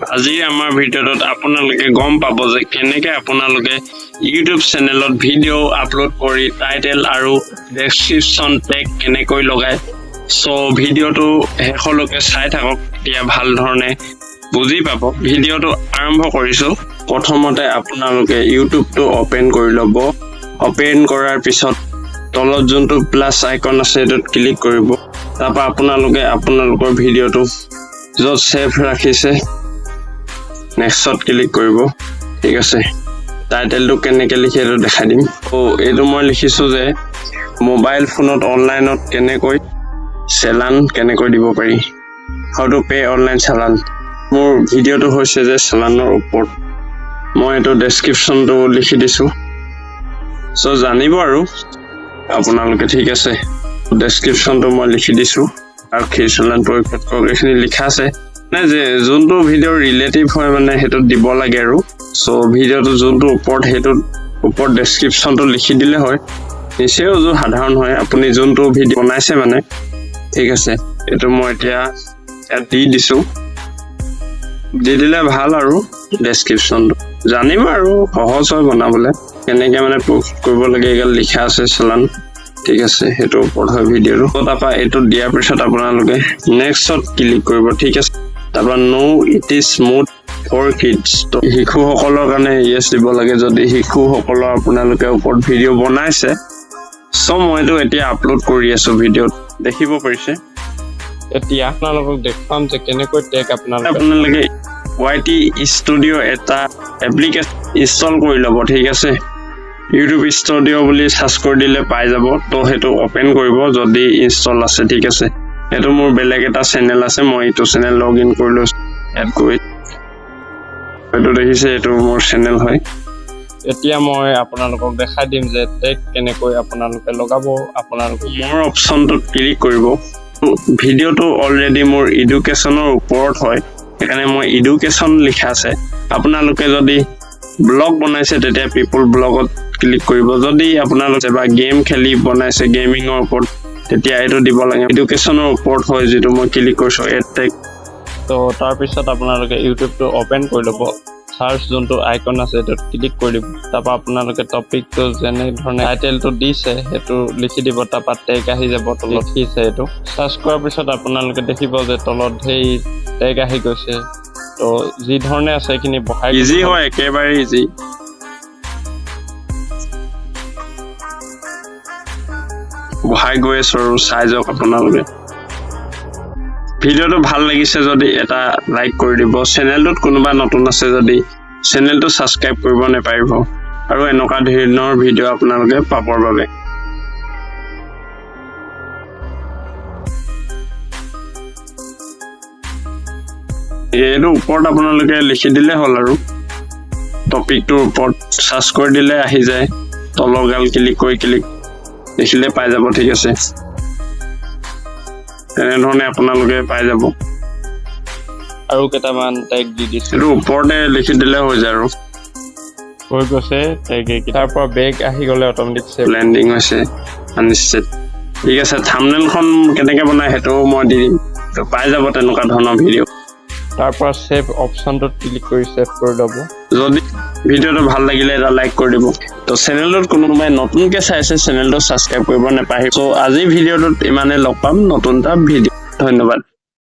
আজি আমাৰ ভিডিঅ'ত আপোনালোকে গম পাব যে কেনেকৈ আপোনালোকে ইউটিউব চেনেলত ভিডিঅ' আপলোড কৰি টাইটেল আৰু ডেসক্ৰিপচন টেগ কেনেকৈ লগায় সো ভিডিঅ'টো শেষলৈকে চাই থাকক তেতিয়া ভাল ধৰণে বুজি পাব ভিডিঅ'টো আৰম্ভ কৰিছো প্ৰথমতে আপোনালোকে ইউটিউবটো ওপেন কৰি ল'ব ওপেন কৰাৰ পিছত তলত যোনটো প্লাস আইকন আছে এটোত ক্লিক কৰিব তাৰপা আপোনালোকে আপোনালোকৰ ভিডিঅ'টো য'ত সেভ ৰাখিছে নেক্সটত ক্লিক কৰিব ঠিক আছে টাইটেলটো কেনেকৈ লিখি এটো দেখাই দিম তো এটো মই লিখিছো যে মোবাইল ফোনত অনলাইনত কেনেকৈ চালান কেনেকৈ দিব পাৰি হাউ টু পে অনলাইন চালান মোৰ ভিডিঅ'টো হৈছে যে চালানৰ ওপৰত মই এটো ডেসক্ৰিপচনটো লিখি দিছো সো জানিব আৰু আপোনালোকে ঠিক আছে ডেসক্ৰিপচনটো মই লিখি দিছো আৰু কি চালান পৰীক্ষা কৰিখিনি লিখা আছে না যে যোনটো ভিডিঅ ৰিলেটিভ হয় মানে হেতু দিব লাগে আৰু সো ভিডিঅ'টো যোনটো ওপৰত হেতু ওপৰত ডেসক্ৰিপচনটো লিখি দিলে হয় নিচেও যে সাধাৰণ হয় আপুনি যোনটো ভিডিঅ বনাইছে মানে ঠিক আছে এটো মই এতিয়া দি দিছো দি দিলে ভাল আৰু ডেসক্ৰিপচনটো জানিম আৰু সহজ হয় বনাবলে কেনেকৈ মানে পোষ্ট কৰিব লাগে এগাল লিখা আছে চালান ঠিক আছে হেতু ওপৰত হয় ভিডিঅ'টো তাৰপা এটো দিয়াৰ পিছত আপোনালোকে নেক্সটত ক্লিক কৰিব ঠিক আছে তাৰপা no it is smooth for kids তো শিশুসকলৰ কাৰণে ইয়েস দিব লাগে যদি শিশুসকলৰ আপোনালোকে ওপৰত ভিডিঅ' বনাইছে সো মইতো এতিয়া আপলোড কৰি আছো ভিডিঅ'ত দেখিব পাৰিছে এতিয়া আপোনালোকক দেখাম যে কেনেকৈ টেগ আপোনালোকে YT ষ্টুডিঅ এটা এপ্লিকেশন ইনষ্টল কৰি ল'ব ঠিক আছে ইউটিউব ষ্টুডিঅ বুলি সাৰ্চ কৰি দিলে পাই যাব তো হেতু ওপেন কৰিব যদি ইনষ্টল আছে ঠিক আছে এটো মোৰ বেলেগ এটা চেনেল আছে মই ইটো চেনেল লগইন কৰিলো এড কৰি এটো দেখিছে এটো মোৰ চেনেল হয় এতিয়া মই আপোনালোকক দেখাই দিম যে টেগ কেনেকৈ আপোনালোকে লগাব আপোনালোকে মোৰ অপচনটো ক্লিক কৰিব ভিডিঅ'টো অলৰেডি মোৰ এডুকেশনৰ ওপৰত হয় এখানে মই এডুকেশন লিখা আছে আপোনালোকে যদি ব্লগ বনাইছে তেতিয়া পিপল ব্লগত ক্লিক কৰিব যদি আপোনালোকে বা গেম খেলি বনাইছে গেমিংৰ ওপৰত তেতিয়া এটো দিব লাগে এডুকেশনৰ ওপৰত হয় যেটো মই ক্লিক কৰিছো এড টেগ তো তাৰ পিছত আপোনালোকে ইউটিউবটো ওপেন কৰি ল'ব সাৰ্চ যোনটো আইকন আছে এটো ক্লিক কৰি দিব তাৰপা আপোনালোকে টপিকটো যেনে ধৰণে টাইটেলটো দিছে হেতু লিখি দিব তাৰপা টেগ আহি যাব তলত লিখিছে এটো সাৰ্চ কৰাৰ পিছত আপোনালোকে দেখিব যে তলত হেই টেগ আহি গৈছে তো যি ধৰণে আছে এখিনি বহাই ইজি হয় একেবাৰে ইজি বহাই গৈ আছো আৰু চাই যাওক আপোনালোকে ভিডিঅ'টো ভাল লাগিছে যদি এটা লাইক কৰি দিব চেনেলটোত কোনোবা নতুন আছে যদি চেনেলটো সাবস্ক্ৰাইব কৰিব নেপাৰিব আৰু এনেকুৱা ধৰণৰ ভিডিঅ' আপোনালোকে পাবৰ বাবে এটো ওপৰত আপোনালোকে লিখি দিলে হ'ল আৰু টপিকটোৰ ওপৰত সাৰ্চ কৰি দিলে আহি যায় তলগাল ক্লিক কৰি ক্লিক দেখিলে পাই যাব ঠিক আছে এনে ধৰণে আপোনালোকে পাই যাব আৰু কেটামান টেগ দি দিছো এটো ওপৰতে লিখি দিলে হৈ যায় আৰু হৈ গৈছে টেগ কিটাৰ পৰা বেক আহি গলে অটোমেটিক সেভ লেন্ডিং হৈছে আনসেট ঠিক আছে থাম্বনেলখন কেনেকৈ বনাই হেতু মই দি দিম তো পাই যাব তেনেকুৱা ধৰণৰ ভিডিঅ' তাৰ পৰা সেভ অপচনটোত ক্লিক কৰি সেভ কৰি ল'ব যদি ভিডিঅ'টো ভাল লাগিলে এটা লাইক কৰি দিব তো চেনেলটোত কোনোবাই নতুনকৈ চাইছে চেনেলটো সাবস্ক্ৰাইব কৰিব নেপাহৰিব সো আজি ভিডিঅ'টোত ইমানে লগ পাম নতুন এটা ভিডিঅ' ধন্যবাদ